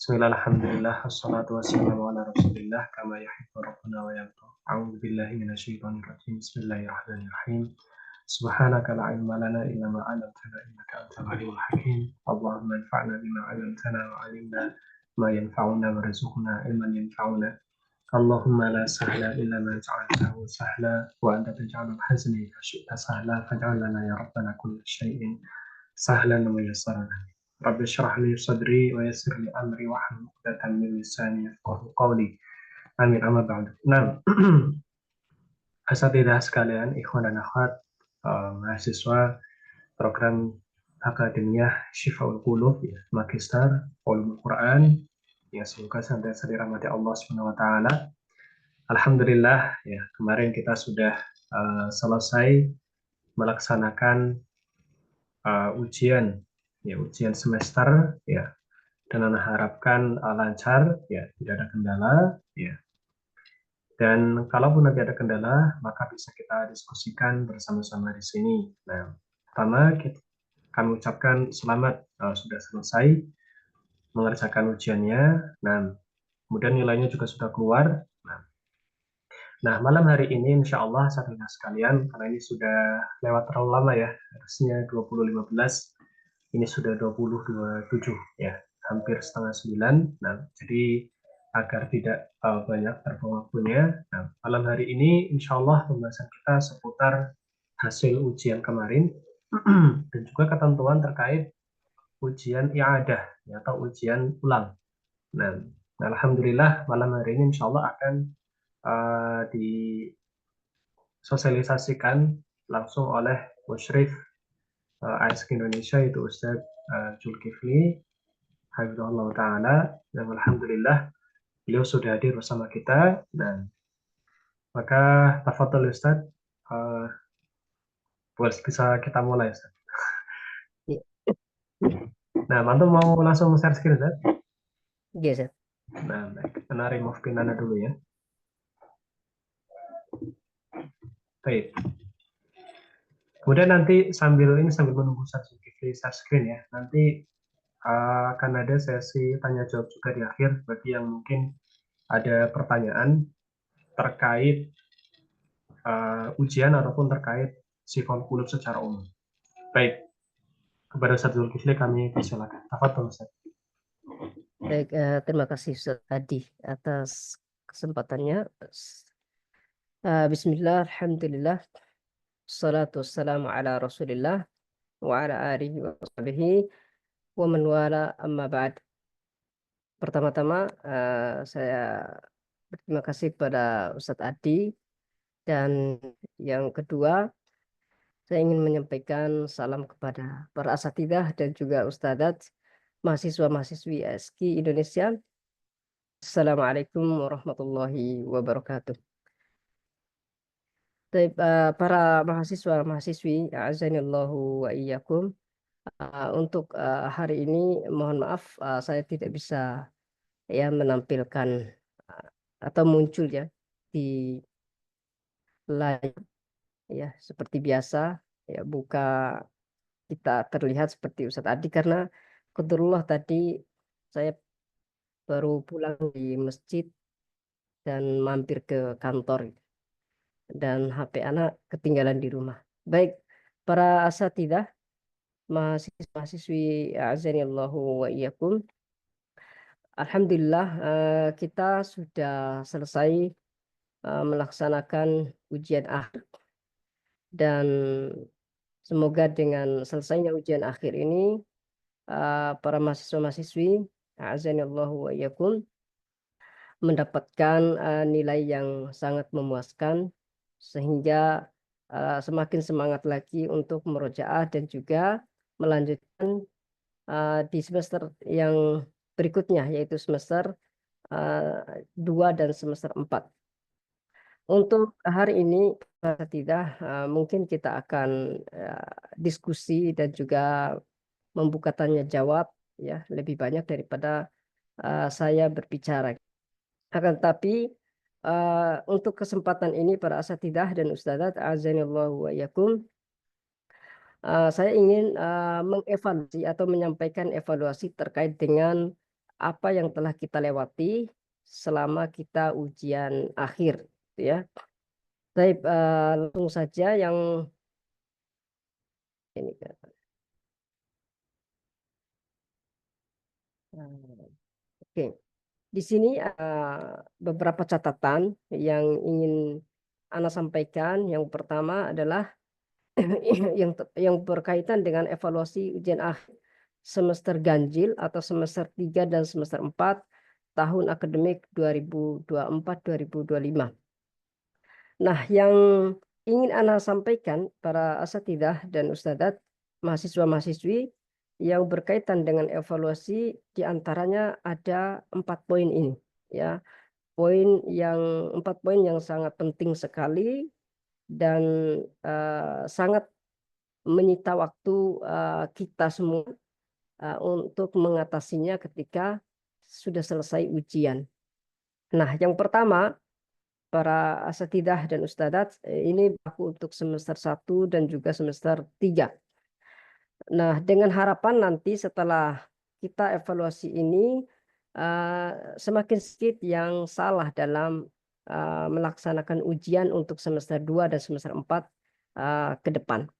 Bismillah, alhamdulillah, wassalatu wassalamu ala rasulillah, kama yuhibbu rabbuna wa yarda. A'udzu billahi minasyaitonir rajim. Bismillahirrahmanirrahim. Subhanaka la ilma lana illa ma 'allamtana innaka antal alimul hakim. Allahumma anfa'na bima 'allamtana wa 'allimna ma yanfa'una warzuqna ilman yanfa'una. Allahumma la sahla illa ma ja'altahu sahla wa anta taj'alul hazna idza syi'ta sahla faj'al lana ya rabbana kulla syai'in sahlan wa yassara. Rabbi syrah li sadri wa yassir li amri wahlul 'uqdatam min lisani yafqahu qawli. Amin amma ba'du. Nah, asatidzah sekalian, ikhwan dan akhwat, mahasiswa program Akademiyah Syifaul Qulub, ya, Magister Ulumul Quran, ya semoga senantiasa dirahmati Allah Subhanahu wa taala. Alhamdulillah, ya kemarin kita sudah selesai melaksanakan ujian, ya ujian semester, ya, dan Ana harapkan lancar, ya tidak ada kendala, ya. Dan kalaupun nanti ada kendala, maka bisa kita diskusikan bersama-sama di sini. Nah, pertama kami ucapkan selamat sudah selesai mengerjakan ujiannya. Nah, kemudian nilainya juga sudah keluar. Nah, malam hari ini insya Allah saudara sekalian, karena ini sudah lewat terlalu lama ya, harusnya 2015, ini sudah 2027 ya, hampir setengah 9. Nah, jadi agar tidak banyak terbuang waktunya, nah, malam hari ini insya Allah pembahasan kita seputar hasil ujian kemarin dan juga ketentuan terkait ujian i'adah ya, atau ujian ulang. Nah, alhamdulillah malam hari ini insya Allah akan disosialisasikan langsung oleh Musyrif ASK Indonesia, itu Ustadz Zulkifli Hafizahullah Ta'ala, dan alhamdulillah beliau sudah hadir bersama kita. Dan maka tafadhol Ustadz, bisa kita mulai Ustadz. Ya. Nah, mantu mau langsung share screen Ustadz? Iya, Ustaz. Nah, baik. Kita remove pinana dulu ya. Baik. Kemudian nanti sambil menunggu Ustadz Zulkifli share screen ya, nanti akan ada sesi tanya jawab juga di akhir bagi yang mungkin ada pertanyaan terkait ujian ataupun terkait sifat kulub secara umum. Baik, kepada Ustadz Zulkifli kami persilakan. Tafadhol Ustadz. Baik, terima kasih Ustaz Adi atas kesempatannya. Bismillah, alhamdulillah, salatu wassalamu ala rasulillah wa ala alihi wa sahbihi wa man wala, amma ba'd. Pertama-tama saya berterima kasih kepada Ustadz Adi, dan yang kedua saya ingin menyampaikan salam kepada para asatidzah dan juga ustadzat mahasiswa-mahasiswi ASK Indonesia. Assalamualaikum warahmatullahi wabarakatuh. Para mahasiswa-mahasiswi, a'azanillahu wa iyyakum. Untuk hari ini mohon maaf saya tidak bisa ya menampilkan atau muncul ya di live ya seperti biasa, ya buka kita terlihat seperti Ustadz Adi, karena kebetulan tadi saya baru pulang di masjid dan mampir ke kantor dan HP anak ketinggalan di rumah. Baik, para asatidzah, mahasiswa-mahasiswi, azanillahu wa iyyakum. Alhamdulillah kita sudah selesai melaksanakan ujian akhir, dan semoga dengan selesainya ujian akhir ini para mahasiswa-mahasiswi, azanillahu wa iyyakum, mendapatkan nilai yang sangat memuaskan sehingga semakin semangat lagi untuk murojaah dan juga melanjutkan di semester yang berikutnya, yaitu semester 2 dan semester 4. Untuk hari ini tidak mungkin kita akan diskusi dan juga membuka tanya jawab ya, lebih banyak daripada saya berbicara. Akan tetapi untuk kesempatan ini para asatidzah dan ustadzat, azanillahu wa iyyakum, saya ingin mengevaluasi atau menyampaikan evaluasi terkait dengan apa yang telah kita lewati selama kita ujian akhir, gitu ya. Baik, langsung saja yang ini. Oke, di sini beberapa catatan yang ingin Ana sampaikan. Yang pertama adalah yang berkaitan dengan evaluasi ujian akhir semester ganjil atau semester 3 dan semester 4 tahun akademik 2024-2025. Nah, yang ingin Ana sampaikan para asatidah dan ustadzat, mahasiswa-mahasiswi yang berkaitan dengan evaluasi diantaranya ada 4 poin ini, ya. Empat poin yang sangat penting sekali dan sangat menyita waktu kita semua untuk mengatasinya ketika sudah selesai ujian. Nah, yang pertama, para asatidah dan ustadzat, ini berlaku untuk semester 1 dan juga semester 3. Nah, dengan harapan nanti setelah kita evaluasi ini, semakin sedikit yang salah dalam melaksanakan ujian untuk semester 2 dan semester 4 ke depan.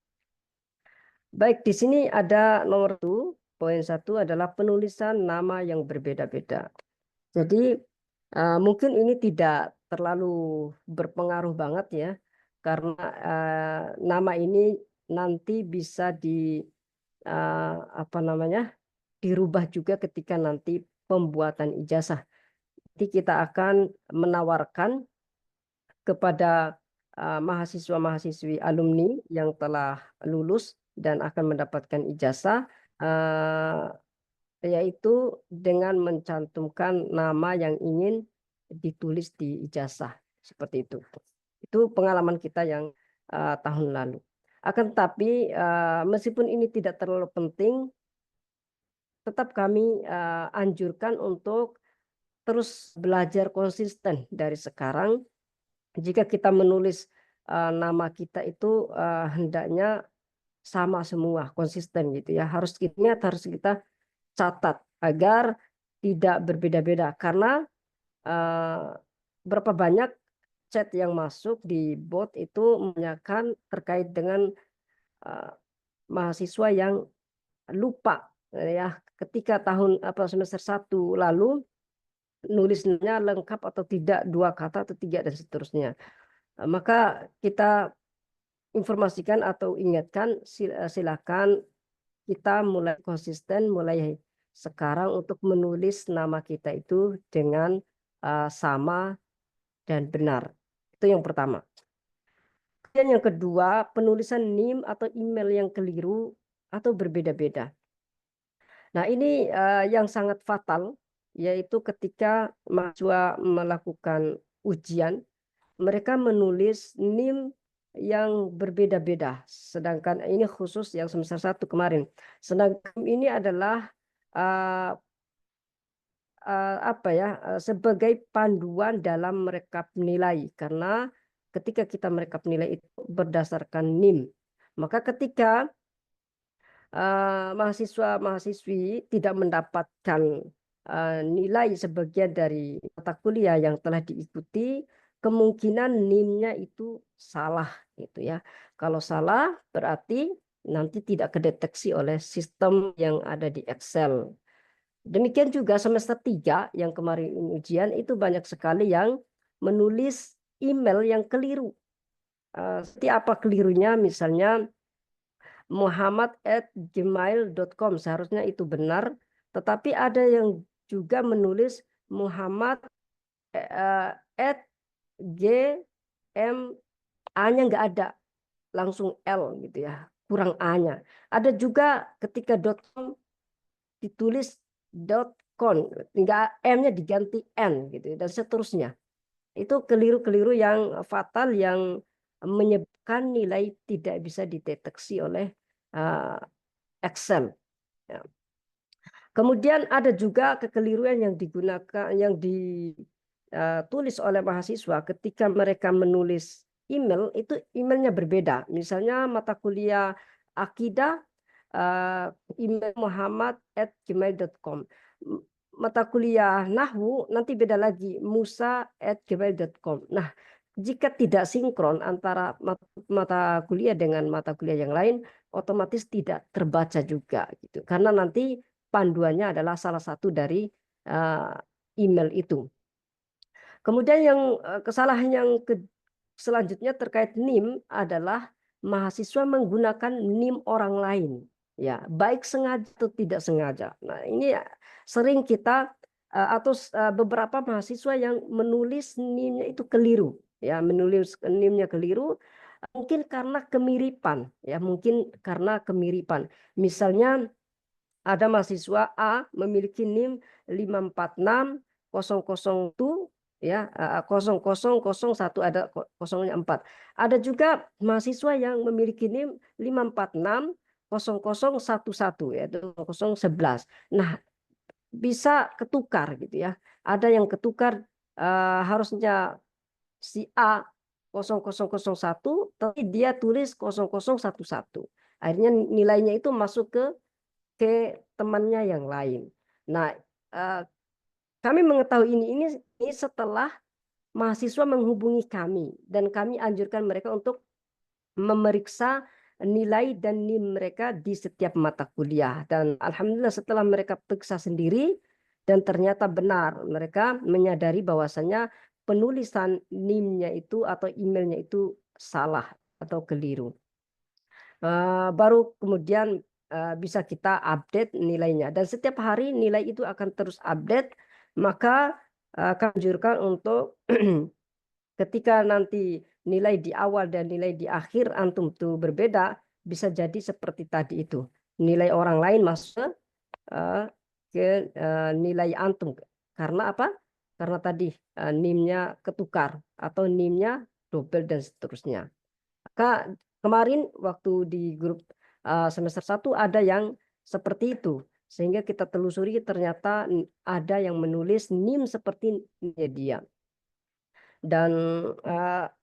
Baik, di sini ada nomor 1, poin 1 adalah penulisan nama yang berbeda-beda. Jadi mungkin ini tidak terlalu berpengaruh banget ya, karena nama ini nanti bisa dirubah juga ketika nanti pembuatan ijazah. Jadi kita akan menawarkan kepada mahasiswa-mahasiswi alumni yang telah lulus dan akan mendapatkan ijazah, yaitu dengan mencantumkan nama yang ingin ditulis di ijazah, seperti itu. Itu pengalaman kita yang tahun lalu. Akan tetapi meskipun ini tidak terlalu penting, tetap kami anjurkan untuk terus belajar konsisten dari sekarang. Jika kita menulis nama kita itu hendaknya sama semua, konsisten gitu ya. Harus kita catat agar tidak berbeda-beda, karena berapa banyak chat yang masuk di bot itu menanyakan terkait dengan mahasiswa yang lupa ya ketika semester 1 lalu nulisnya lengkap atau tidak, 2 kata atau 3 dan seterusnya. Maka kita informasikan atau ingatkan, silakan kita mulai konsisten mulai sekarang untuk menulis nama kita itu dengan sama dan benar. Itu yang pertama. Dan yang kedua, penulisan NIM atau email yang keliru atau berbeda-beda. Nah, ini yang sangat fatal, yaitu ketika mahasiswa melakukan ujian, mereka menulis NIM yang berbeda-beda. Sedangkan ini khusus yang semester 1 kemarin. Sedangkan ini adalah sebagai panduan dalam merekap nilai, karena ketika kita merekap nilai itu berdasarkan NIM, maka ketika mahasiswa-mahasiswi tidak mendapatkan nilai sebagian dari mata kuliah yang telah diikuti, kemungkinan NIM-nya itu salah gitu ya. Kalau salah berarti nanti tidak kedeteksi oleh sistem yang ada di Excel. Demikian juga semester 3 yang kemarin ujian itu banyak sekali yang menulis email yang keliru. Seperti apa kelirunya? Misalnya muhammad@gmail.com, seharusnya itu benar, tetapi ada yang juga menulis Muhammad A-nya nggak ada, langsung L gitu ya, kurang A-nya. Ada juga ketika .com ditulis .com, nggak M-nya diganti N gitu dan seterusnya. Itu keliru-keliru yang fatal yang menyebabkan nilai tidak bisa dideteksi oleh Excel. Ya. Kemudian ada juga kekeliruan yang digunakan, yang ditulis oleh mahasiswa ketika mereka menulis email, itu emailnya berbeda. Misalnya mata kuliah akidah, email muhammad@gmail.com. mata kuliah Nahwu nanti beda lagi, musa@gmail.com. Nah, jika tidak sinkron antara mata kuliah dengan mata kuliah yang lain, otomatis tidak terbaca juga gitu. Karena nanti panduannya adalah salah satu dari email itu. Kemudian yang kesalahan yang selanjutnya terkait NIM adalah mahasiswa menggunakan NIM orang lain, ya, baik sengaja atau tidak sengaja. Nah, ini sering kita atau beberapa mahasiswa yang menulis NIM-nya itu keliru, ya, menulis NIM-nya keliru, mungkin karena kemiripan, ya, mungkin karena kemiripan. Misalnya ada mahasiswa A memiliki NIM 546.001, ya, 0001, ada kosongnya 4. Ada juga mahasiswa yang memiliki NIM 546.0011, yaitu 0011. Nah, bisa ketukar gitu ya. Ada yang ketukar, harusnya si A 0001 tapi dia tulis 0011. Akhirnya nilainya itu masuk ke temannya yang lain. Nah, eh, kami mengetahui ini setelah mahasiswa menghubungi kami dan kami anjurkan mereka untuk memeriksa nilai dan NIM mereka di setiap mata kuliah. Dan alhamdulillah setelah mereka periksa sendiri dan ternyata benar, mereka menyadari bahwasanya penulisan NIM-nya itu atau emailnya itu salah atau keliru. Baru kemudian bisa kita update nilainya, dan setiap hari nilai itu akan terus update. Maka kami anjurkan untuk ketika nanti nilai di awal dan nilai di akhir antum itu berbeda, bisa jadi seperti tadi itu, nilai orang lain masuk eh, ke nilai antum. Karena apa? Karena tadi NIM-nya ketukar atau NIM-nya double dan seterusnya. Maka kemarin waktu di grup semester 1 ada yang seperti itu. Sehingga kita telusuri ternyata ada yang menulis NIM seperti dia. Dan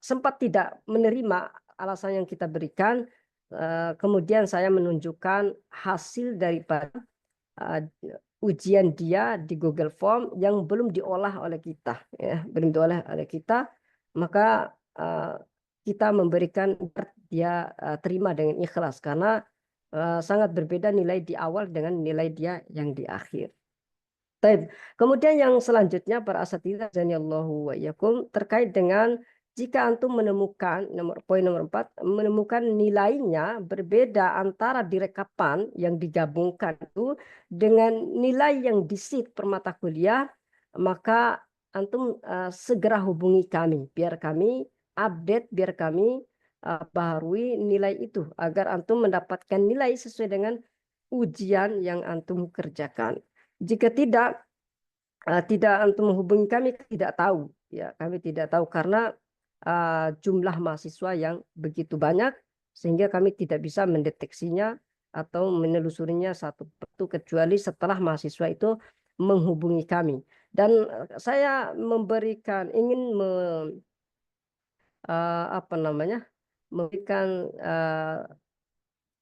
sempat tidak menerima alasan yang kita berikan. Kemudian saya menunjukkan hasil daripada ujian dia di Google Form yang belum diolah oleh kita, ya, belum diolah oleh kita. Maka kita memberikan dia terima dengan ikhlas karena sangat berbeda nilai di awal dengan nilai dia yang di akhir. Baik. Kemudian yang selanjutnya para asatidzah jazanillahu wa iyyakum terkait dengan jika antum menemukan poin nomor 4, menemukan nilainya berbeda antara direkapan yang digabungkan itu dengan nilai yang di sheet per mata kuliah, maka antum segera hubungi kami biar kami update, biar kami baharui nilai itu agar antum mendapatkan nilai sesuai dengan ujian yang antum kerjakan. Jika tidak antum menghubungi kami, tidak tahu, ya, kami tidak tahu karena jumlah mahasiswa yang begitu banyak sehingga kami tidak bisa mendeteksinya atau menelusurinya satu persatu kecuali setelah mahasiswa itu menghubungi kami. Dan saya ingin apa namanya,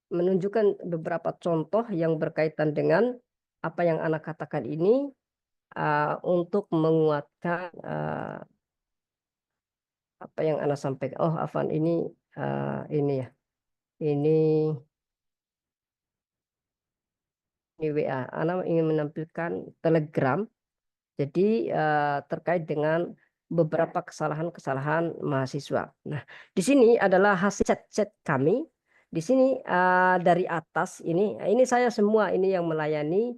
menunjukkan beberapa contoh yang berkaitan dengan apa yang anak katakan ini untuk menguatkan apa yang anak sampaikan. Oh, Afan, ini ya, ini WA. Anak ingin menampilkan Telegram. Jadi terkait dengan beberapa kesalahan-kesalahan mahasiswa. Nah, di sini adalah hasil chat-chat kami. Di sini dari atas ini saya semua ini yang melayani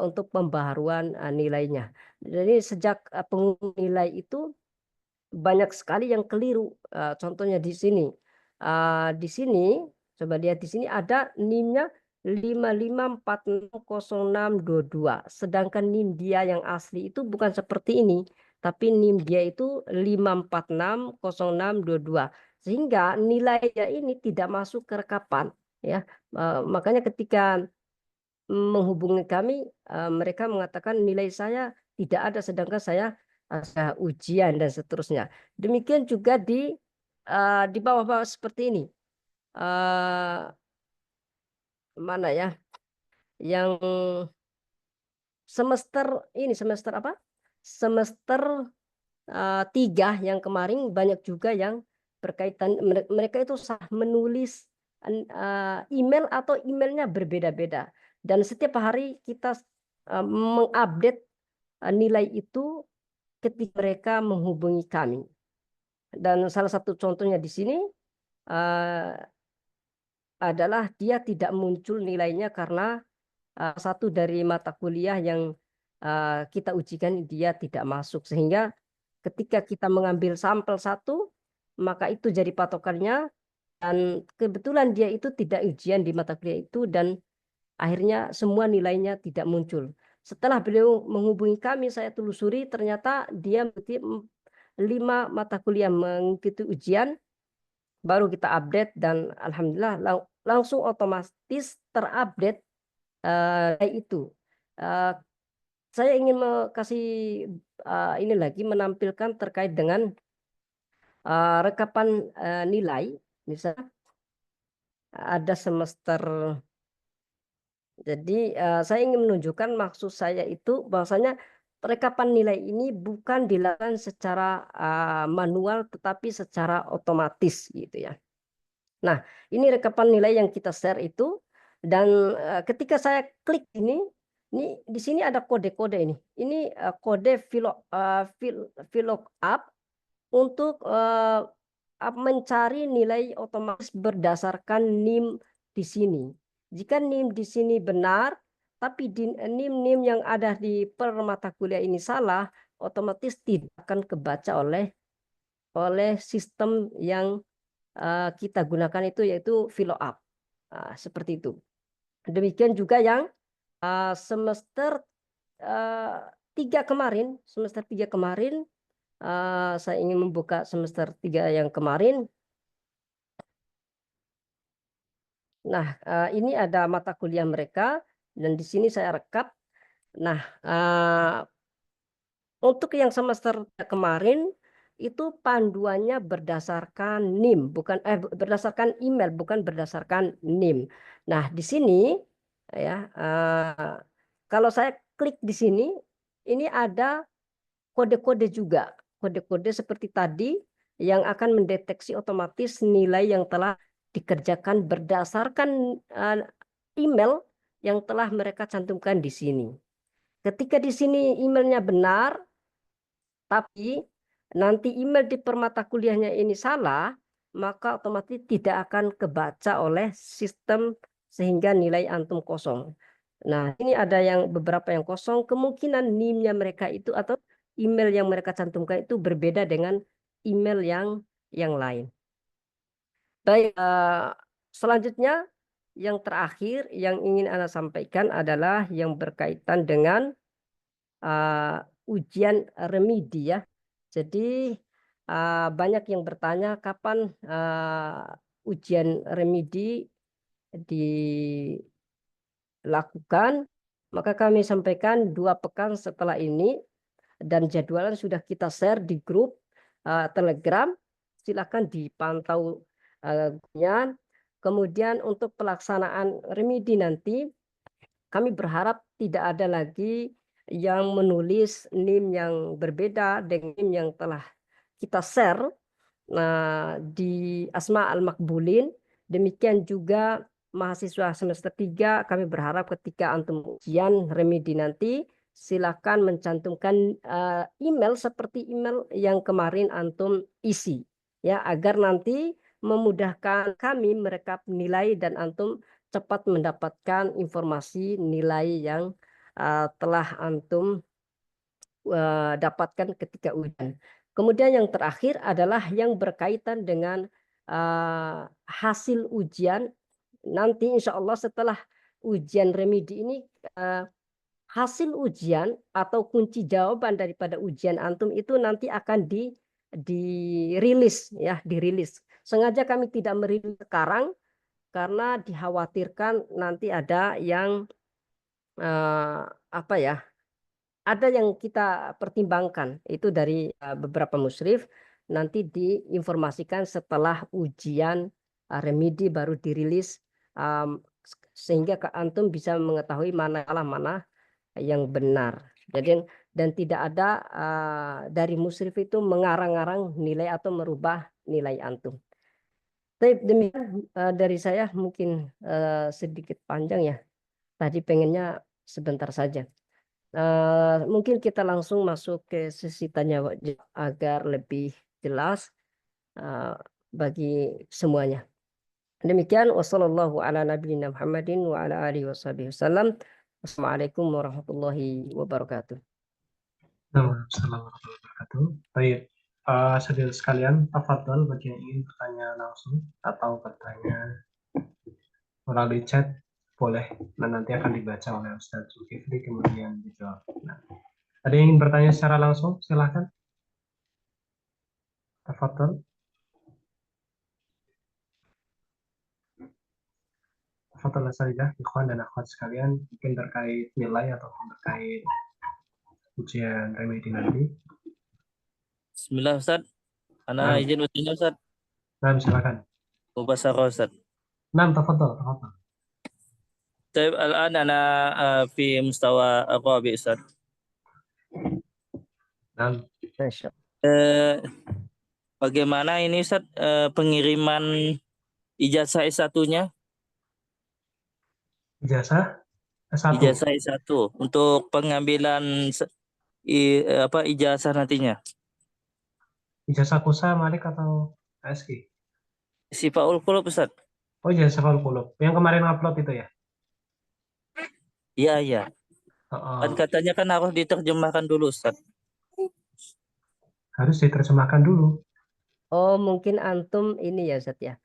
untuk pembaharuan nilainya. Jadi sejak pengumuman nilai itu banyak sekali yang keliru. Contohnya di sini. Di sini coba lihat, di sini ada NIM-nya 55460622. Sedangkan NIM dia yang asli itu bukan seperti ini, tapi NIM dia itu 5460622. Sehingga nilainya ini tidak masuk ke rekapan, ya. Makanya ketika menghubungi kami, mereka mengatakan nilai saya tidak ada sedangkan saya ujian dan seterusnya. Demikian juga di bawah-bawah seperti ini. Mana ya yang semester apa? Semester 3 yang kemarin banyak juga yang berkaitan, mereka itu salah menulis email atau emailnya berbeda-beda. Dan setiap hari kita mengupdate nilai itu ketika mereka menghubungi kami. Dan salah satu contohnya di sini adalah dia tidak muncul nilainya karena satu dari mata kuliah yang kita ujikan dia tidak masuk. Sehingga ketika kita mengambil sampel satu, maka itu jadi patokannya. Dan kebetulan dia itu tidak ujian di mata kuliah itu dan akhirnya semua nilainya tidak muncul. Setelah beliau menghubungi kami, saya telusuri ternyata dia mengikuti 5 mata kuliah mengikuti ujian, baru kita update dan alhamdulillah langsung otomatis terupdate itu. Saya ingin kasih ini lagi menampilkan terkait dengan rekapan nilai. Misalnya ada semester, jadi saya ingin menunjukkan maksud saya itu bahwasanya rekapan nilai ini bukan dilakukan secara manual tetapi secara otomatis gitu ya. Nah, ini rekapan nilai yang kita share itu, dan ketika saya klik ini di sini ada kode-kode ini. Ini kode VLOOKUP untuk mencari nilai otomatis berdasarkan NIM di sini. Jika NIM di sini benar, tapi NIM-NIM yang ada di per mata kuliah ini salah, otomatis tidak akan kebaca oleh sistem yang kita gunakan itu, yaitu VLOOKUP. Seperti itu. Demikian juga yang semester 3 kemarin, saya ingin membuka semester 3 yang kemarin. Nah, ini ada mata kuliah mereka dan di sini saya rekap. Nah, untuk yang semester kemarin itu panduannya berdasarkan NIM, bukan berdasarkan email, bukan berdasarkan NIM. Nah, di sini ya, kalau saya klik di sini, ini ada kode-kode juga, kode-kode seperti tadi yang akan mendeteksi otomatis nilai yang telah dikerjakan berdasarkan email yang telah mereka cantumkan di sini. Ketika di sini emailnya benar, tapi nanti email di permata kuliahnya ini salah, maka otomatis tidak akan kebaca oleh sistem sehingga nilai antum kosong. Nah, ini ada yang beberapa yang kosong, kemungkinan NIM-nya mereka itu atau email yang mereka cantumkan itu berbeda dengan email yang lain. Baik, selanjutnya yang terakhir yang ingin Anda sampaikan adalah yang berkaitan dengan ujian remedi ya. Jadi banyak yang bertanya kapan ujian remedi dilakukan. Maka kami sampaikan 2 pekan setelah ini dan jadwalnya sudah kita share di grup Telegram. Silakan dipantau kemudian untuk pelaksanaan remedi nanti kami berharap tidak ada lagi yang menulis NIM yang berbeda dengan NIM yang telah kita share di Asma Al-Makbulin. Demikian juga mahasiswa semester 3, kami berharap ketika antum ujian remedi nanti silakan mencantumkan email seperti email yang kemarin antum isi ya, agar nanti memudahkan kami merekap nilai dan antum cepat mendapatkan informasi nilai yang telah antum dapatkan ketika ujian. Kemudian yang terakhir adalah yang berkaitan dengan hasil ujian. Nanti insya Allah setelah ujian remedi ini, hasil ujian atau kunci jawaban daripada ujian antum itu nanti akan dirilis ya, dirilis. Sengaja kami tidak merilis sekarang karena dikhawatirkan nanti ada yang apa ya, ada yang kita pertimbangkan itu dari beberapa musyrif, nanti diinformasikan setelah ujian remedi baru dirilis, sehingga antum bisa mengetahui mana salah mana yang benar. Jadi dan tidak ada dari musyrif itu mengarang-arang nilai atau merubah nilai antum. Tapi demikian dari saya mungkin sedikit panjang ya. Tadi pengennya sebentar saja. Mungkin kita langsung masuk ke sesi tanya jawab agar lebih jelas bagi semuanya. Demikian wassallallahu ala nabiyina Muhammadin wa ala alihi wasallam. Wassalamualaikum warahmatullahi wabarakatuh. Assalamualaikum warahmatullahi wabarakatuh. Baik, saudara sekalian, tafadhol bagi yang ingin bertanya langsung atau bertanya melalui chat boleh, dan nanti akan dibaca oleh Ustaz Zulkifli kemudian dijawab. Nah, ada yang ingin bertanya secara langsung, silahkan. Tafadhol. Tafadhol saja, ikhwan dan akhwat sekalian, mungkin terkait nilai ataupun terkait ujian remedi nanti. Bismillah Ustaz. Ana izin bertanya Ustaz. Nah, silakan. Mubasharah Ustaz. Nah, tafadhol. طيب الآن أنا في مستوى الرابع أستاذ. Nah, Masya Bagaimana ini Ustaz pengiriman ijazah S1-nya? ijazah S1. Ijazah S1 untuk pengambilan ijazah nantinya. Ijazah kusa, Malik atau ASI? Sifaul Qulub Ustaz. Oh, ijazah Kulub. Yang kemarin upload itu ya? Iya. Kan katanya kan harus diterjemahkan dulu Ustaz. Harus diterjemahkan dulu. Oh, mungkin antum ini ya Ustaz ya.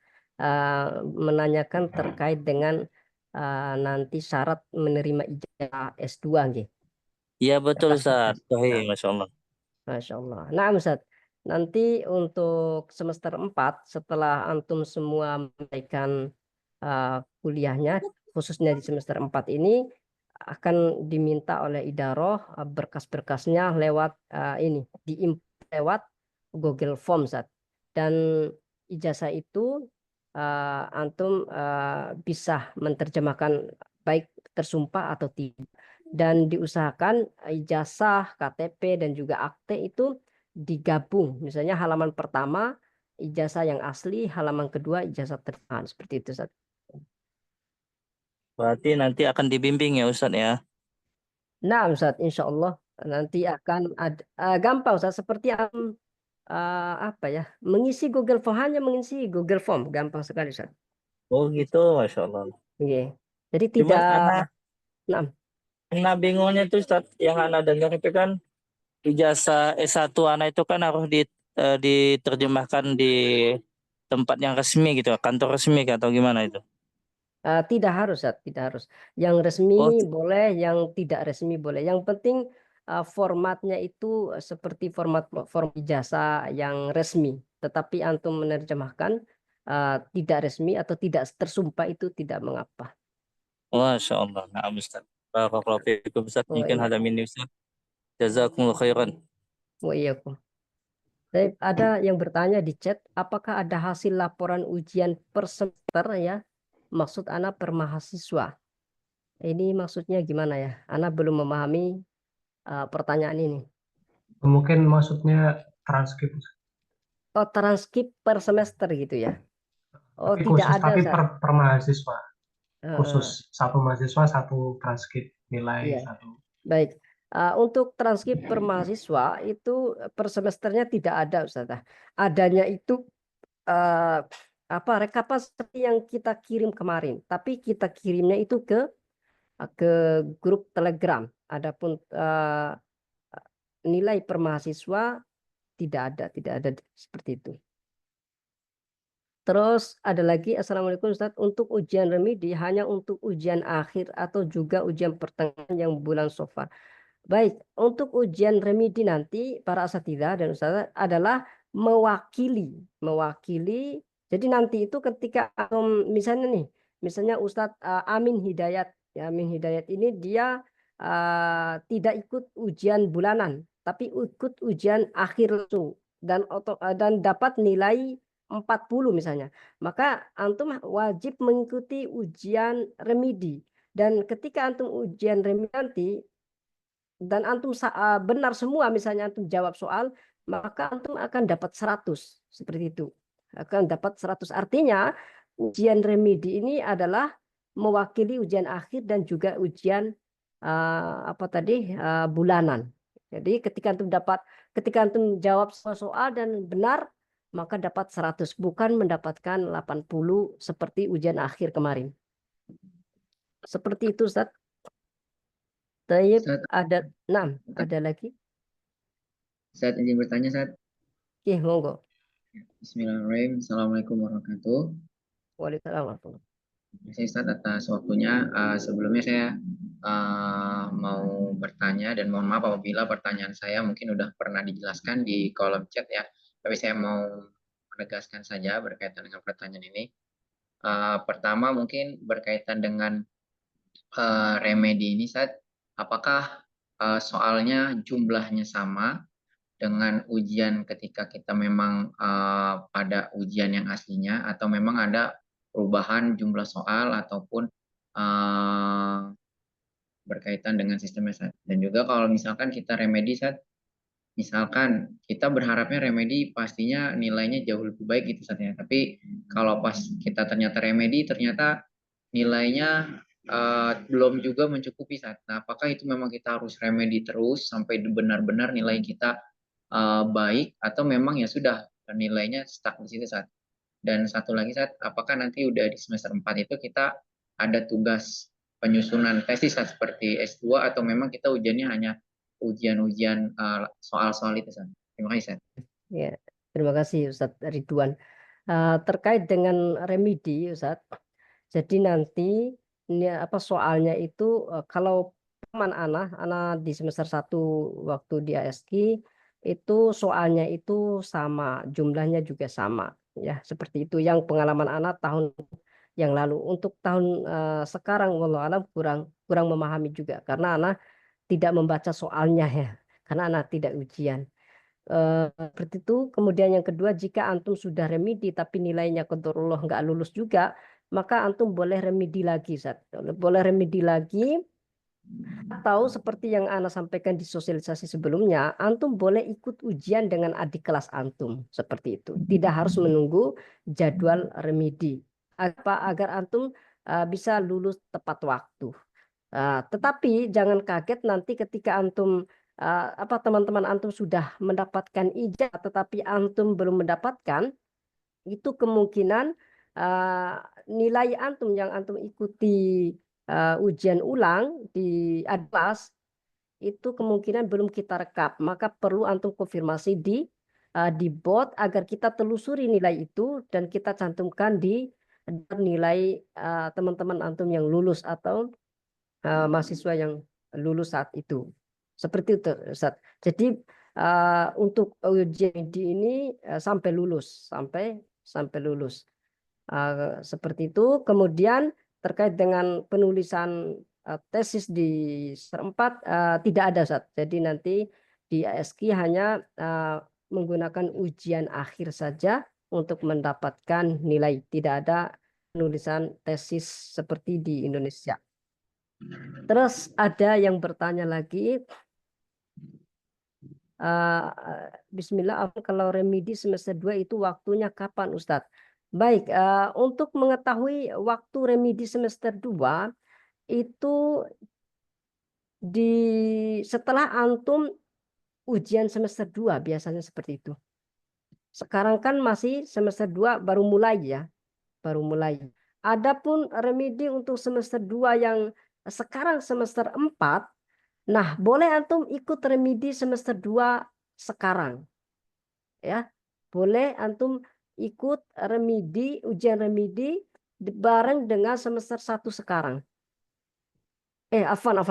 Menanyakan terkait dengan nanti syarat menerima ijazah S2 nggih. Iya betul Ijazah Ustaz. S2. Sahih, Masya Allah. Masya Allah. Nah, Ustaz, nanti untuk semester 4 setelah antum semua menaikkan kuliahnya, khususnya di semester 4 ini akan diminta oleh Idaroh berkas-berkasnya lewat ini, lewat Google Form, Ustaz. Dan ijazah itu antum bisa menerjemahkan baik tersumpah atau tidak. Dan diusahakan ijazah, KTP, dan juga akte itu digabung. Misalnya halaman pertama ijazah yang asli, halaman kedua ijazah terjemahan. Seperti itu, Ustaz. Berarti nanti akan dibimbing ya Ustaz ya. Nah, Ustaz, insya Allah nanti akan ada gampang, Ustaz. Seperti apa ya, mengisi Google Form, hanya mengisi Google Form, gampang sekali, Ustaz. Oh gitu, Masya Allah. Oke. Jadi Cuman tidak. Nah bingungnya itu Ustaz, yang anak dengar itu kan ijazah S1 anak itu kan harus diterjemahkan di tempat yang resmi gitu, kantor resmi atau gimana itu? Tidak harus, Ustaz, tidak harus. Yang Oh, resmi boleh, yang tidak resmi boleh. Yang penting formatnya itu seperti form ijazah yang resmi. Tetapi antum menerjemahkan tidak resmi atau tidak tersumpah itu tidak mengapa. Masya Allah. Nah, Ustaz. Barakallahu fiikum Ustaz. Oh Mungkin iya, hal ini Ustaz. Jazakumullah khairan. oh iya. Baik, ada yang bertanya di chat, apakah ada hasil laporan ujian per semester ya? Maksud Ana per mahasiswa. Ini maksudnya gimana ya? Ana belum memahami pertanyaan ini. Mungkin maksudnya transkrip. Oh, transkrip per semester gitu ya? Oh, Tapi tidak khusus, ada, tapi Ustaz. per mahasiswa. Heeh, Khusus satu mahasiswa, satu transkrip nilai iya, satu. baik. Untuk transkrip per mahasiswa itu per semesternya tidak ada, Ustaz. Adanya itu eh, apa rekapan seperti yang kita kirim kemarin, tapi kita kirimnya itu ke grup Telegram. Adapun nilai per mahasiswa tidak ada seperti itu. Terus ada lagi, Assalamualaikum Ustaz, untuk ujian remedi hanya untuk ujian akhir atau juga ujian pertengahan yang bulan Safar. Baik, untuk ujian remedi nanti para asatidzah dan ustazah adalah mewakili. Jadi nanti itu ketika misalnya nih, misalnya Ustadz Amin Hidayat, ya Amin Hidayat ini dia tidak ikut ujian bulanan, tapi ikut ujian akhir langsung dan dapat nilai 40 misalnya. Maka antum wajib mengikuti ujian remedi. Dan ketika antum ujian remedi nanti dan antum benar semua, misalnya antum jawab soal, maka antum akan dapat 100, seperti itu. Akan dapat 100. Artinya ujian remedi ini adalah mewakili ujian akhir dan juga ujian bulanan. Jadi ketika antum jawab soal dan benar, maka dapat 100, bukan mendapatkan 80 seperti ujian akhir kemarin. Seperti itu, Ustaz. Tayyib, Ustaz, ada lagi? Ustaz izin bertanya, Ustaz. Oke, monggo. Bismillahirrahmanirrahim. Assalamualaikum warahmatullahi wabarakatuh. Waalaikumsalam warahmatullahi wabarakatuh. Terima kasih Ustaz atas waktunya. Sebelumnya saya mau bertanya dan mohon maaf apabila pertanyaan saya mungkin udah pernah dijelaskan di kolom chat ya. Tapi saya mau menegaskan saja berkaitan dengan pertanyaan ini. Pertama mungkin berkaitan dengan remedi ini, Ustaz. Apakah soalnya jumlahnya sama dengan ujian ketika kita memang pada ujian yang aslinya, atau memang ada perubahan jumlah soal ataupun berkaitan dengan sistemnya, Ustaz? Dan juga kalau misalkan kita remedi, Ustaz, misalkan kita berharapnya remedi pastinya nilainya jauh lebih baik gitu, Ustaz, ya. Tapi kalau pas kita ternyata remedi, ternyata nilainya belum juga mencukupi, Ustaz. Nah, apakah itu memang kita harus remedi terus sampai benar-benar nilai kita baik, atau memang ya sudah nilainya stuck di situ, Ustaz? Dan satu lagi, Ustaz, apakah nanti udah di semester 4 itu kita ada tugas penyusunan tesis, Ustaz, seperti S2, atau memang kita ujiannya hanya ujian-ujian soal-soal itu, Ustaz? Terima kasih, Ustaz. Ya, terima kasih Ustadz Ridwan. Terkait dengan remedi, Ustadz. Jadi nanti ini soalnya itu kalau teman Ana di semester 1 waktu di ASK itu soalnya itu sama, jumlahnya juga sama, ya seperti itu. Yang pengalaman Ana tahun yang lalu. Untuk tahun sekarang, wallahu alam kurang memahami juga karena Ana tidak membaca soalnya ya, karena Ana tidak ujian. Seperti itu. Kemudian yang kedua, jika antum sudah remedi tapi nilainya qadarullah nggak lulus juga, maka antum boleh remedi lagi, Ustaz. Boleh remedi lagi, atau seperti yang Ana sampaikan di sosialisasi sebelumnya, antum boleh ikut ujian dengan adik kelas antum, seperti itu. Tidak harus menunggu jadwal remedi. Agar antum bisa lulus tepat waktu. Tetapi jangan kaget nanti ketika antum teman-teman antum sudah mendapatkan ijazah tetapi antum belum mendapatkan, itu kemungkinan nilai antum yang antum ikuti ujian ulang di Adpas itu kemungkinan belum kita rekap, maka perlu antum konfirmasi di bot agar kita telusuri nilai itu dan kita cantumkan di nilai teman-teman antum yang lulus atau mahasiswa yang lulus saat itu. Seperti itu, Ustaz. Jadi untuk ujian ini sampai lulus, sampai lulus. Seperti itu. Kemudian terkait dengan penulisan tesis di semester 4 tidak ada, Ustaz. Jadi nanti di ASK hanya menggunakan ujian akhir saja untuk mendapatkan nilai. Tidak ada penulisan tesis seperti di Indonesia. Terus ada yang bertanya lagi, Bismillah, kalau remedi semester 2 itu waktunya kapan, Ustadz? Baik, untuk mengetahui waktu remedi semester 2 itu setelah antum ujian semester 2 biasanya seperti itu. Sekarang kan masih semester 2 baru mulai ya, baru mulai. Adapun remedi untuk semester 2 yang sekarang semester 4, nah boleh antum ikut remedi semester 2 sekarang. Ya, boleh antum ikut ujian remedi bareng dengan semester 1 sekarang. Afwan.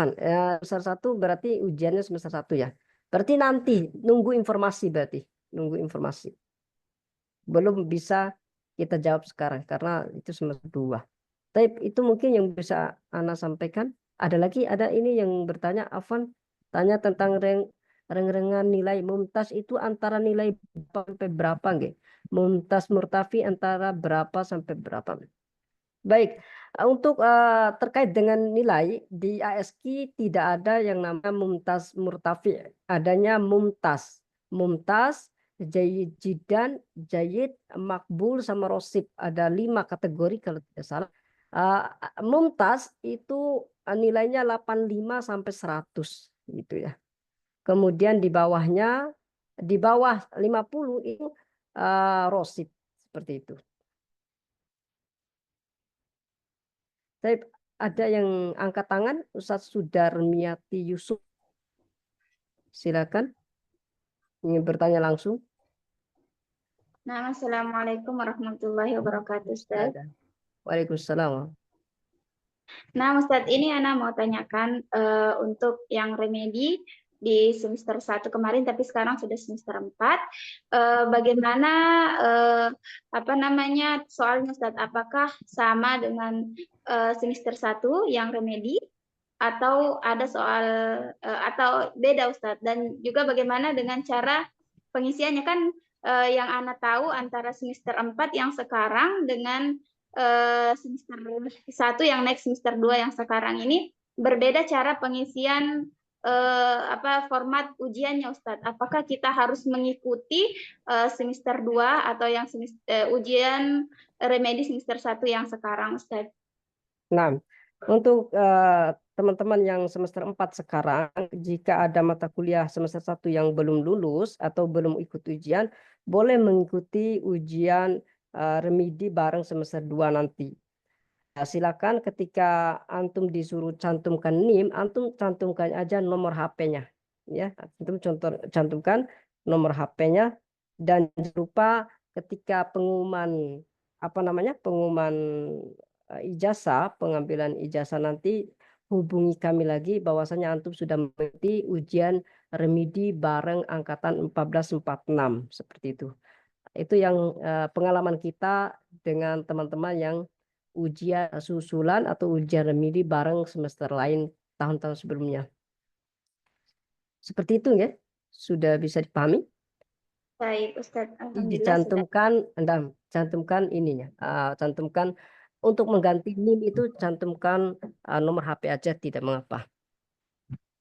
Semester 1 berarti ujiannya semester 1 ya. Berarti nanti nunggu informasi berarti, nunggu informasi. Belum bisa kita jawab sekarang karena itu semester 2. Tapi itu mungkin yang bisa Ana sampaikan. Ada ini yang bertanya, Afwan, tanya tentang reng-rengan nilai mumtaz itu antara nilai sampai berapa nggih? Mumtaz murtafi antara berapa sampai berapa? Baik, Untuk terkait dengan nilai di ASQ tidak ada yang namanya mumtaz murtafi, adanya mumtaz, jayyid jiddan, jayyid, makbul sama rosib. Ada 5 kategori kalau tidak salah. Mumtaz itu nilainya 85 sampai 100 gitu ya. Kemudian di bawahnya, di bawah 50 itu rosib seperti itu. Saya ada yang angkat tangan, Ustadz Sudarmiati Yusuf. Silakan. Ingin bertanya langsung. Nah, Assalamualaikum warahmatullahi wabarakatuh, Ustaz. Waalaikumsalam. Nah, Ustadz, ini Ana mau tanyakan untuk yang remedi di semester 1 kemarin, tapi sekarang sudah semester 4. Bagaimana apa namanya soalnya, Ustadz? Apakah sama dengan semester 1 yang remedi? Atau ada soal atau beda, Ustadz? Dan juga bagaimana dengan cara pengisiannya? Kan yang Ana tahu antara semester 4 yang sekarang dengan semester 1 yang naik semester 2 yang sekarang ini berbeda cara pengisian format ujiannya, Ustadz. Apakah kita harus mengikuti semester 2 atau yang ujian remedi semester 1 yang sekarang, Ustadz? Nah, untuk teman-teman yang semester 4 sekarang, jika ada mata kuliah semester 1 yang belum lulus atau belum ikut ujian, boleh mengikuti ujian remedi bareng semester 2 nanti. Silakan ketika antum disuruh cantumkan NIM, antum cantumkan aja nomor HP-nya. Ya, antum cantumkan nomor HP-nya, dan jangan lupa ketika pengumuman pengumuman ijazah, pengambilan ijazah nanti, hubungi kami lagi bahwasanya antum sudah mengikuti ujian remedi bareng angkatan 1446 seperti itu. Itu yang pengalaman kita dengan teman-teman yang ujian susulan atau ujian remedi bareng semester lain tahun-tahun sebelumnya. Seperti itu ya. Sudah bisa dipahami? Baik, Ustadz. Alhamdulillah sudah. Dicantumkan, Anda cantumkan ininya. Cantumkan untuk mengganti NIM itu cantumkan nomor HP aja, tidak mengapa.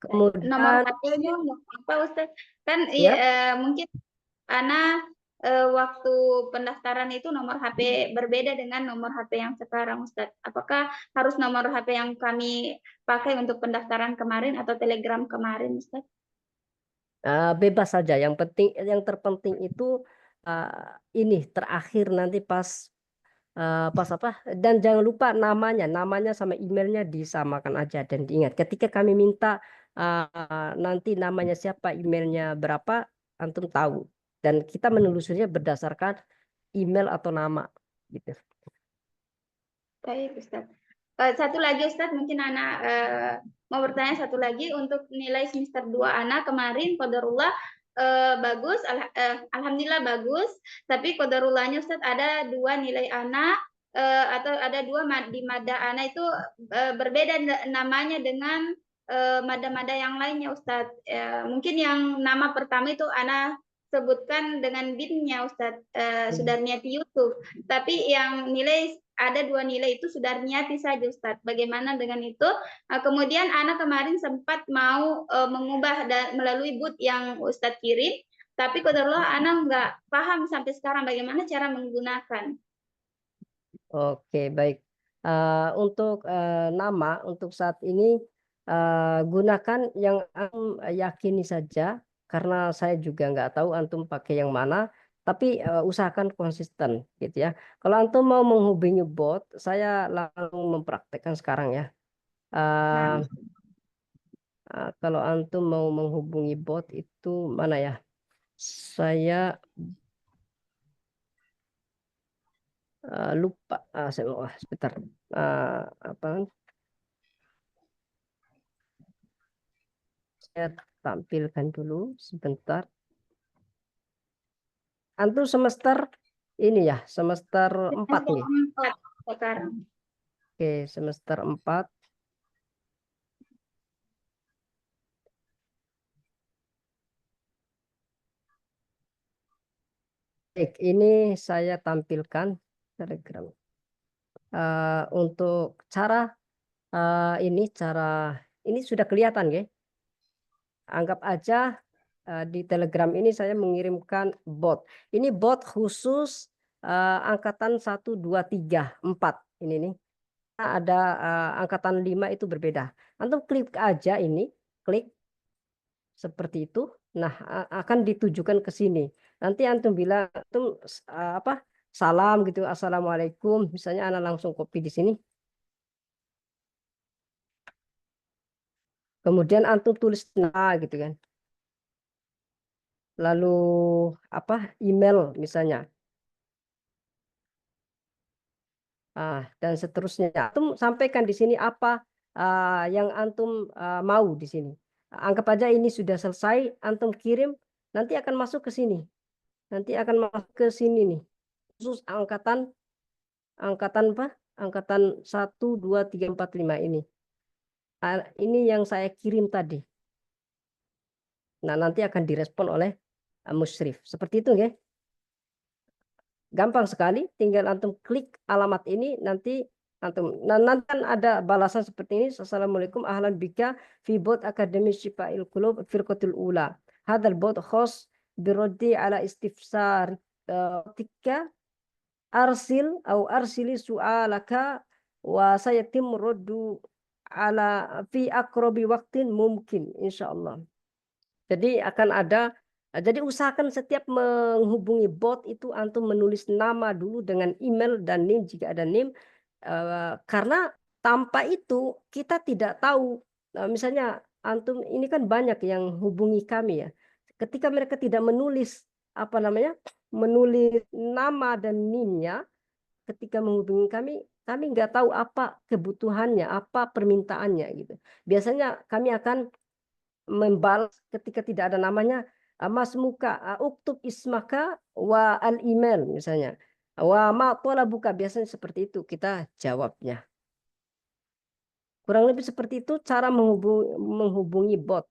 Nomor Kemudian HP-nya apa, Ustadz? Kan ya, mungkin Ana waktu pendaftaran itu nomor HP berbeda dengan nomor HP yang sekarang, Ustadz. Apakah harus nomor HP yang kami pakai untuk pendaftaran kemarin atau Telegram kemarin, Ustadz? bebas saja. Yang terpenting itu ini terakhir nanti pas apa, dan jangan lupa namanya sama emailnya disamakan aja, dan diingat ketika kami minta nanti namanya siapa, emailnya berapa, antum tahu, dan kita menelusurinya berdasarkan email atau nama gitu. Baik, Ustadz. Satu lagi, Ustadz, mungkin anak mau bertanya satu lagi untuk nilai semester 2 anak kemarin qadarullah bagus, alhamdulillah bagus, tapi qadarullahnya, Ustadz, ada 2 nilai anak atau ada 2 di mada anak itu berbeda namanya dengan mada-mada yang lainnya, Ustadz. Mungkin yang nama pertama itu anak sebutkan dengan binnya, Ustadz, Sudarmiati Yusuf, tapi yang nilai ada 2 nilai itu Sudarmiati saja, Ustadz. Bagaimana dengan itu? Kemudian anak kemarin sempat mau mengubah melalui boot yang Ustadz kirim, tapi qadarullah anak nggak paham sampai sekarang bagaimana cara menggunakan. Oke, baik. Untuk nama untuk saat ini gunakan yang antum yakini saja, karena saya juga nggak tahu antum pakai yang mana. Tapi usahakan konsisten gitu ya. Kalau antum mau menghubungi bot, saya langsung mempraktekkan sekarang ya. Nah, Kalau antum mau menghubungi bot itu mana ya? Saya lupa. Sebentar. Apa? Saya tampilkan dulu sebentar. Antum semester ini ya, semester 4 nih. 4 sekarang. Oke, semester 4. Baik, ini saya tampilkan Telegram. untuk cara ini sudah kelihatan ya. Anggap aja di Telegram ini saya mengirimkan bot. Ini bot khusus angkatan 1, 2, 3, 4 ini nih. Ada angkatan 5 itu berbeda. Antum klik aja ini, klik seperti itu. Nah, akan ditujukan ke sini. Nanti antum bilang antum apa? Salam gitu, assalamualaikum. Misalnya anak langsung copy di sini. Kemudian antum tulis nama gitu kan. Lalu apa? Email misalnya. Dan seterusnya. Antum sampaikan di sini apa yang antum mau di sini. Anggap aja ini sudah selesai, antum kirim, nanti akan masuk ke sini. Nanti akan masuk ke sini nih. Khusus angkatan apa? Angkatan 1, 2, 3, 4, 5 ini. Ini yang saya kirim tadi. Nah, nanti akan direspon oleh musyrif. Seperti itu ya. Gampang sekali, tinggal antum klik alamat ini, nanti nanti kan ada balasan seperti ini. Assalamualaikum ahlan bika fi bot akademi Syifa'il Qulub firqatul ula. Hadal bot khos birodi ala istifsar tika arsil atau arsili su'alaka wa sayatim roddu ala fi akrobi waktin mungkin insyaallah. Jadi akan ada, jadi usahakan setiap menghubungi bot itu antum menulis nama dulu dengan email dan NIM jika ada NIM, karena tanpa itu kita tidak tahu. Misalnya antum ini kan banyak yang hubungi kami ya. Ketika mereka tidak menulis menulis nama dan NIM-nya, ketika menghubungi kami nggak tahu apa kebutuhannya, apa permintaannya gitu. Biasanya kami akan membalas ketika tidak ada namanya, mas muka uktub ismaka wa al email misalnya, wa ma buka, biasanya seperti itu kita jawabnya. Kurang lebih seperti itu cara menghubungi bot.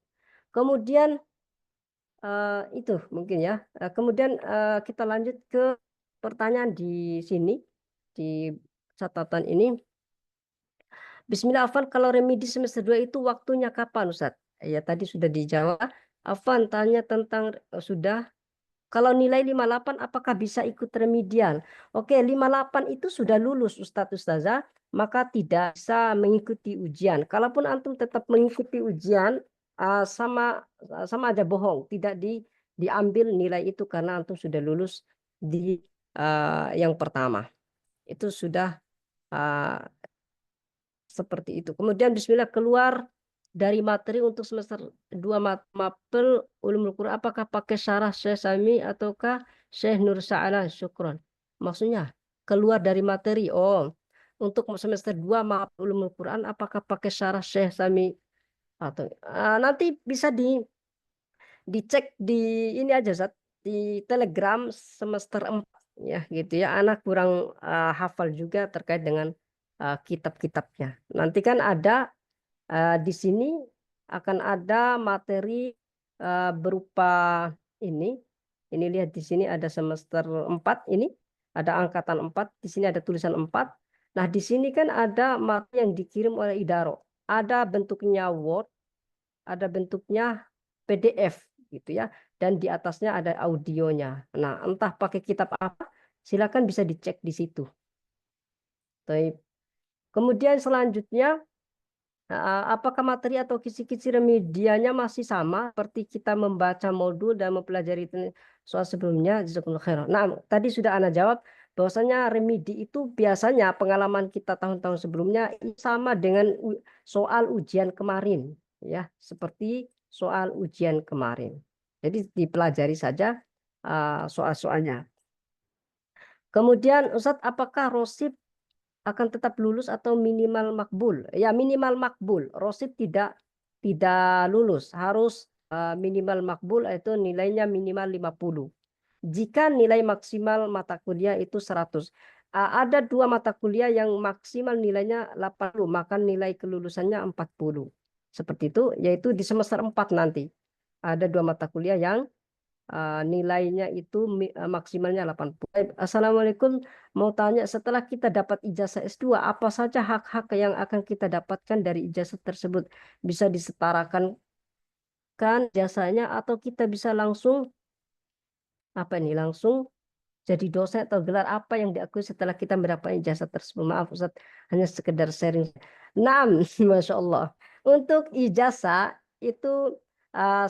Kemudian itu mungkin ya. Kemudian kita lanjut ke pertanyaan di sini di catatan ini. Bismillah, Afan, kalau remedi semester 2 itu waktunya kapan, Ustaz? Ya tadi sudah dijawab. Afan tanya tentang sudah. Kalau nilai 58 apakah bisa ikut remedial? Oke, 58 itu sudah lulus Ustadz Ustazah, maka tidak bisa mengikuti ujian. Kalaupun antum tetap mengikuti ujian, sama aja bohong, tidak diambil nilai itu karena antum sudah lulus di yang pertama. Itu sudah seperti itu. Kemudian bismillah, keluar dari materi untuk semester 2 mapel ulumul Quran, apakah pakai syarah Syekh Sami ataukah Syekh Nur Sa'ala? Syukron. Maksudnya keluar dari materi. Oh, untuk semester 2 mapel ulumul Quran apakah pakai syarah Syekh Sami atau nanti bisa dicek di ini aja Zat, di Telegram semester 4 ya gitu ya. Anak kurang hafal juga terkait dengan kitab-kitabnya. Nanti kan ada di sini akan ada materi berupa ini. Ini lihat di sini ada semester 4 ini, ada angkatan 4, di sini ada tulisan 4. Nah, di sini kan ada materi yang dikirim oleh Idaro. Ada bentuknya Word, ada bentuknya PDF gitu ya, dan di atasnya ada audionya. Nah, entah pakai kitab apa, silakan bisa dicek di situ. Kemudian selanjutnya, apakah materi atau kisi-kisi remedianya masih sama seperti kita membaca modul dan mempelajari soal sebelumnya? Nah, tadi sudah Ana jawab bahwasanya remedi itu biasanya pengalaman kita tahun-tahun sebelumnya sama dengan soal ujian kemarin, ya, seperti soal ujian kemarin. Jadi dipelajari saja soal-soalnya. Kemudian Ustadz, apakah rosib akan tetap lulus atau minimal makbul? Ya, minimal makbul. Rosib tidak lulus, harus minimal makbul, itu nilainya minimal 50. Jika nilai maksimal mata kuliah itu 100. Ada 2 mata kuliah yang maksimal nilainya 80, maka nilai kelulusannya 40. Seperti itu, yaitu di semester 4 nanti. Ada 2 mata kuliah yang nilainya itu maksimalnya 80. Assalamualaikum, mau tanya, setelah kita dapat ijazah S2, apa saja hak-hak yang akan kita dapatkan dari ijazah tersebut? Bisa disetarakan kan jasanya, atau kita bisa langsung langsung jadi dosen, atau gelar apa yang diakui setelah kita mendapat ijazah tersebut? Maaf Ustaz, hanya sekedar sharing. Nah, Masya Allah. Untuk ijazah itu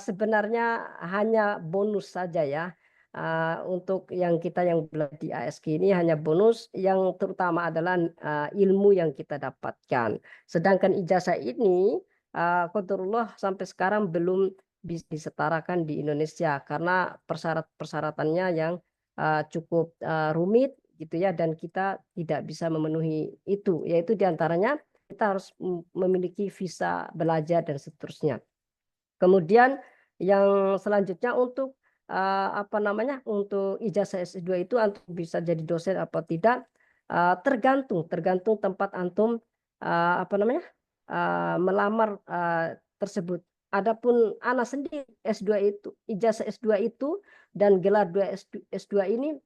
sebenarnya hanya bonus saja ya. Untuk yang kita yang belajar di ASK ini hanya bonus, yang terutama adalah ilmu yang kita dapatkan. Sedangkan ijazah ini qadarullah sampai sekarang belum bisa disetarakan di Indonesia karena persyaratannya yang cukup rumit gitu ya, dan kita tidak bisa memenuhi itu, yaitu diantaranya kita harus memiliki visa belajar dan seterusnya. Kemudian yang selanjutnya untuk untuk ijazah S2 itu antum bisa jadi dosen atau tidak, tergantung tempat antum melamar tersebut. Adapun anak sendiri S2 itu, ijazah S2 itu dan gelar S2 ini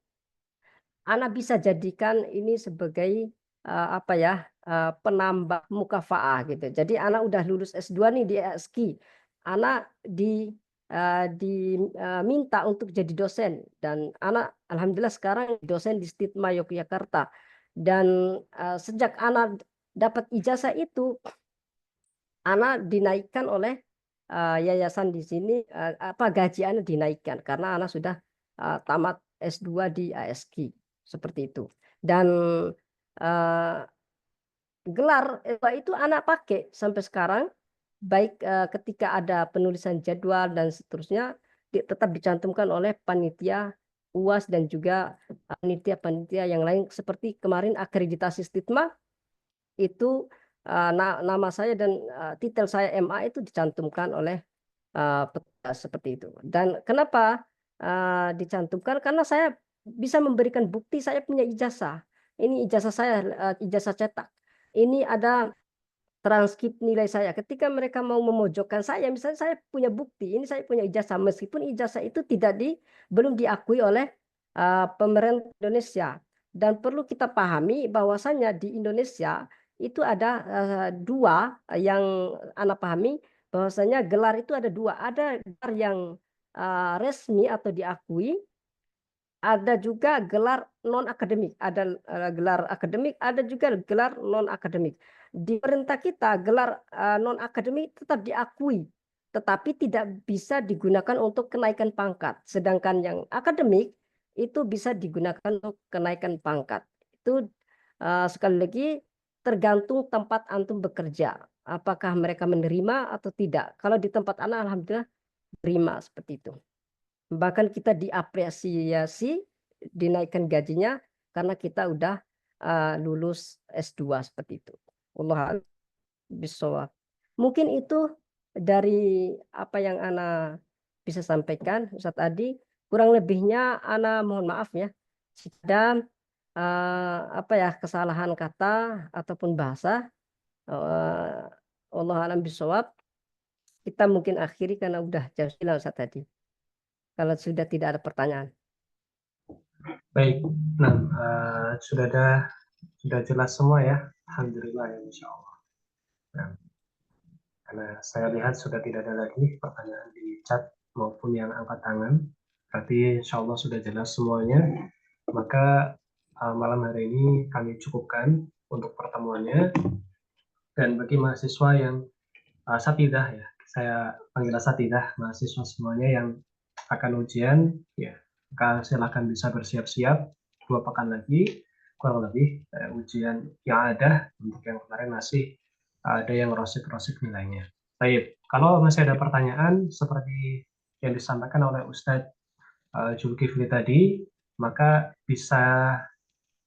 anak bisa jadikan ini sebagai penambah mukafaah gitu. Jadi anak udah lulus S2 nih di ASKI, anak diminta untuk jadi dosen, dan anak alhamdulillah sekarang dosen di Stigma Yogyakarta. Dan sejak anak dapat ijazah itu, anak dinaikkan oleh yayasan di sini, gaji anak dinaikkan karena anak sudah tamat S2 di ASKI seperti itu. Dan gelar itu anak pakai sampai sekarang, baik ketika ada penulisan jadwal dan seterusnya, tetap dicantumkan oleh panitia UAS dan juga panitia-panitia yang lain, seperti kemarin akreditasi Stigma itu nama saya dan titel saya MA itu dicantumkan oleh petugas seperti itu. Dan kenapa dicantumkan? Karena saya bisa memberikan bukti saya punya ijazah. Ini ijazah saya, ijazah cetak. Ini ada transkrip nilai saya. Ketika mereka mau memojokkan saya, misalnya saya punya bukti, ini saya punya ijazah, meskipun ijazah itu belum diakui oleh pemerintah Indonesia. Dan perlu kita pahami bahwasanya di Indonesia itu ada dua yang anak pahami, bahwasanya gelar itu ada dua. Ada gelar yang resmi atau diakui, ada juga gelar non akademik, ada gelar akademik, ada juga gelar non akademik. Di perintah kita gelar non akademik tetap diakui, tetapi tidak bisa digunakan untuk kenaikan pangkat. Sedangkan yang akademik itu bisa digunakan untuk kenaikan pangkat. Itu sekali lagi tergantung tempat antum bekerja, apakah mereka menerima atau tidak. Kalau di tempat anak alhamdulillah terima seperti itu. Bahkan kita diapresiasi, dinaikkan gajinya karena kita udah lulus S2 seperti itu. Allah bisawab. Mungkin itu dari apa yang Ana bisa sampaikan Ustadz Adi. Kurang lebihnya Ana mohon maaf ya. Jika kesalahan kata ataupun bahasa, Allah alam bisawab. Kita mungkin akhiri karena udah jam 9 Ustadz tadi. Kalau sudah tidak ada pertanyaan. Baik, nah sudah jelas semua ya, alhamdulillah ya, insya Allah. Nah, karena saya lihat sudah tidak ada lagi pertanyaan di chat maupun yang angkat tangan, berarti insya Allah sudah jelas semuanya. Maka malam hari ini kami cukupkan untuk pertemuannya. Dan bagi mahasiswa yang satidah ya, saya panggil satidah, mahasiswa semuanya yang akan ujian ya, maka silakan bisa bersiap-siap 2 pekan lagi kurang lebih ujian yang ada. Untuk yang kemarin masih ada yang rosik-rosik nilainya. Baik, kalau masih ada pertanyaan seperti yang disampaikan oleh Ustadz Zulkifli tadi, maka bisa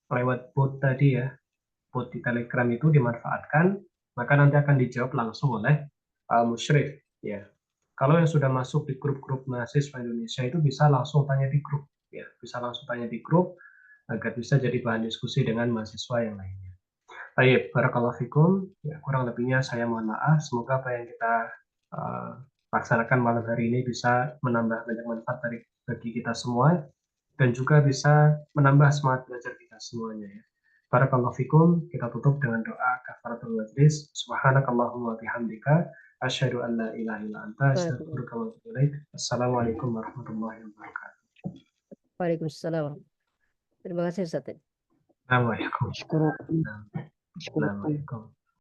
lewat bot tadi ya, bot di Telegram itu dimanfaatkan, maka nanti akan dijawab langsung oleh Musyrif ya. Kalau yang sudah masuk di grup-grup mahasiswa Indonesia itu bisa langsung tanya di grup ya, bisa langsung tanya di grup agar bisa jadi bahan diskusi dengan mahasiswa yang lainnya. Baik, barakallahu fikum. Ya, kurang lebihnya saya mohon maaf. Semoga apa yang kita laksanakan malam hari ini bisa menambah banyak manfaat bagi kita semua dan juga bisa menambah semangat belajar kita semuanya ya. Barakallahu fikum, kita tutup dengan doa kafaratul majlis. Subhanakallahumma bihamdika asyhadu an la ilaha illa anta astaghfiruka wa atubu ilaik. Assalamualaikum warahmatullahi wabarakatuh. Waalaikumsalam. Terima kasih Ustaz. Assalamualaikum. أشكركم. Assalamualaikum.